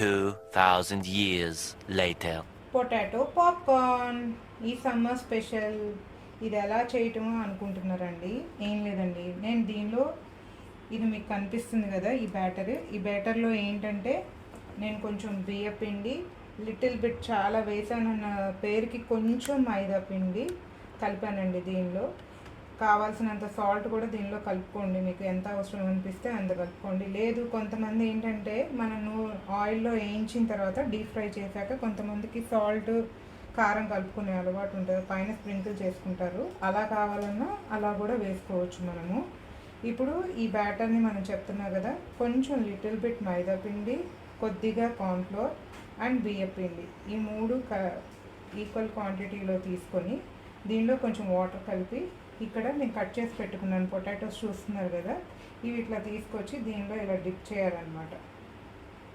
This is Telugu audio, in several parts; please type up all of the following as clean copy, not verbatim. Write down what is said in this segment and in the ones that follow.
2,000 years later. పొటాటో పాప్కార్న్ ఈ సమ్మర్ స్పెషల్. ఇది ఎలా చేయటమో అనుకుంటున్నారండి? ఏం లేదండి, నేను దీనిలో ఇది మీకు కనిపిస్తుంది కదా, ఈ బ్యాటర్లో ఏంటంటే నేను కొంచెం బియ్య పిండి లిటిల్ బిట్ చాలా వేసానన్న పేరుకి కొంచెం మైదా పిండి కలిపానండి. దీనిలో కావాల్సినంత సాల్ట్ కూడా దీనిలో కలుపుకోండి, మీకు ఎంత అవసరం అనిపిస్తే అంత కలుపుకోండి. లేదు కొంతమంది ఏంటంటే మనము ఆయిల్లో వేయించిన తర్వాత డీప్ ఫ్రై చేశాక కొంతమందికి సాల్ట్ కారం కలుపుకునే అలవాటు ఉంటుంది, పైన స్ప్రింకిల్ చేసుకుంటారు. అలా కావాలన్నా అలా కూడా వేసుకోవచ్చు మనము. ఇప్పుడు ఈ బ్యాటర్ని మనం చెప్తున్నా కదా, కొంచెం లిటిల్ బిట్ మైదా పిండి, కొద్దిగా కార్న్ఫ్లోర్ అండ్ బియ్య పిండి, ఈ మూడు ఈక్వల్ క్వాంటిటీలో తీసుకొని దీనిలో కొంచెం వాటర్ కలిపి, ఇక్కడ నేను కట్ చేసి పెట్టుకున్నాను పొటాటోస్ చూస్తున్నారు కదా, ఇవి ఇట్లా తీసుకొచ్చి దీనిలో ఇలా డిప్ చేయాలన్నమాట.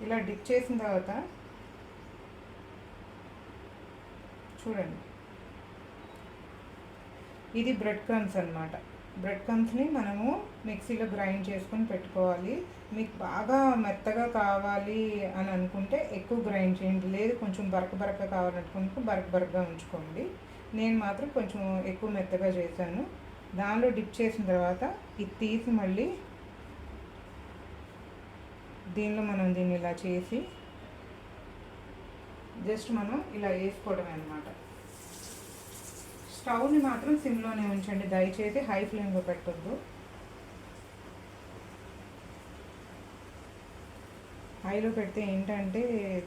ఇలా డిప్ చేసిన తర్వాత చూడండి, ఇది బ్రెడ్ క్రమ్స్ అనమాట. బ్రెడ్ క్రమ్స్ని మనము మిక్సీలో గ్రైండ్ చేసుకొని పెట్టుకోవాలి. మీకు బాగా మెత్తగా కావాలి అని అనుకుంటే ఎక్కువ గ్రైండ్ చేయండి, లేదు కొంచెం బరక కావాలనుకుంటే బరకగా ఉంచుకోండి. నేను మాత్రం కొంచెం ఎక్కువ మెత్తగా చేశాను. దానిలో డిప్ చేసిన తర్వాత ఇది తీసి మళ్ళీ దీనిలో మనం దీన్ని ఇలా చేసి జస్ట్ మనం ఇలా వేసుకోవడమే అనమాట. స్టవ్ని మాత్రం సిమ్లోనే ఉంచండి, దయచేసి హై ఫ్లేమ్లో పెట్టొద్దు. హైలో పెడితే ఏంటంటే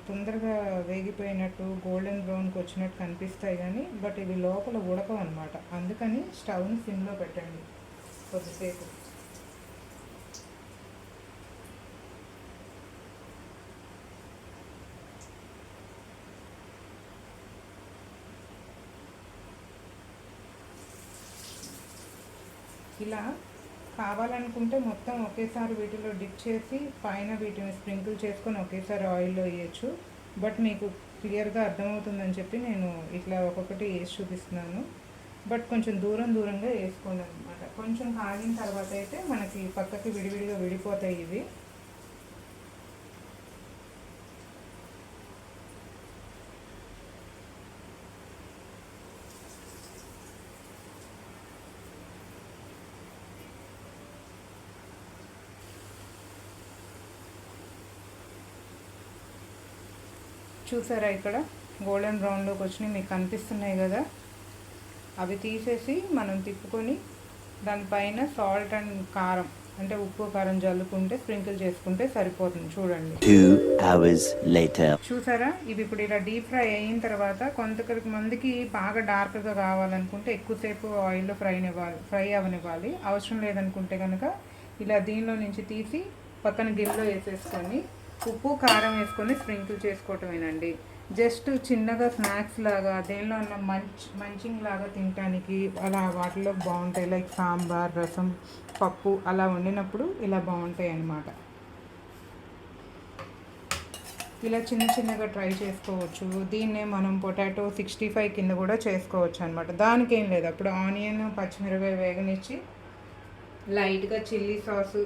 తొందరగా వేగిపోయినట్టు గోల్డెన్ బ్రౌన్కి వచ్చినట్టు కనిపిస్తాయి కానీ బట్ ఇవి లోపల ఉడకవు అనమాట. అందుకని స్టవ్ని సిమ్లో పెట్టండి కొద్దిసేపు. ఇలా కావాలనుకుంటే మొత్తం ఒకేసారి వీటిలో డిప్ చేసి పైన వీటిని స్ప్రింకిల్ చేసుకొని ఒకేసారి ఆయిల్లో వేయచ్చు. బట్ మీకు క్లియర్గా అర్థమవుతుందని చెప్పి నేను ఇట్లా ఒక్కొక్కటి వేసి చూపిస్తున్నాను. బట్ కొంచెం దూరంగా వేసుకోండి అనమాట. కొంచెం కాగిన తర్వాత అయితే మనకి పక్కకి విడివిడిగా విడిపోతాయి ఇవి. చూసారా, ఇక్కడ గోల్డెన్ బ్రౌన్లోకి వచ్చినాయి మీకు కనిపిస్తున్నాయి కదా, అవి తీసేసి మనం తిప్పుకొని దానిపైన సాల్ట్ అండ్ కారం అంటే ఉప్పు కారం జల్లుకుంటే స్ప్రింకిల్ చేసుకుంటే సరిపోతుంది. చూడండి 2 hours later. చూసారా, ఇవి ఇప్పుడు ఇలా డీప్ ఫ్రై అయిన తర్వాత కొంతమందికి బాగా డార్క్గా కావాలనుకుంటే ఎక్కువసేపు ఆయిల్లో ఫ్రై అవనివ్వాలి. అవసరం లేదనుకుంటే కనుక ఇలా దీనిలో నుంచి తీసి పక్కన గిన్నెలో వేసేసుకొని ఉప్పు కారం వేసుకొని స్ప్రింకిల్ చేసుకోవటమేనండి. జస్ట్ చిన్నగా స్నాక్స్ లాగా దేనిలో ఉన్న మంచింగ్ లాగా తినడానికి అలా వాటిలో బాగుంటాయి. లైక్ సాంబార్, రసం, పప్పు అలా వండినప్పుడు ఇలా బాగుంటాయి అన్నమాట. ఇలా చిన్నగా ట్రై చేసుకోవచ్చు. దీన్నే మనం పొటాటో 65 కింద కూడా చేసుకోవచ్చు అనమాట. దానికేం లేదు, అప్పుడు ఆనియన్ పచ్చిమిరపకాయ వేగనిచ్చి లైట్గా చిల్లీ సాసు,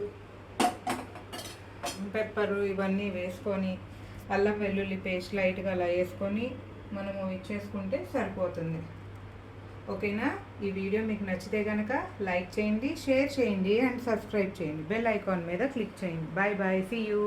పెప్పరు ఇవన్నీ వేసుకొని అల్లం వెల్లుల్లి పేస్ట్ లైట్గా అలా వేసుకొని మనము ఇచ్చేసుకుంటే సరిపోతుంది. ఓకేనా? ఈ వీడియో మీకు నచ్చితే కనుక లైక్ చేయండి, షేర్ చేయండి అండ్ సబ్స్క్రైబ్ చేయండి. బెల్ ఐకాన్ మీద క్లిక్ చేయండి. Bye bye, see you.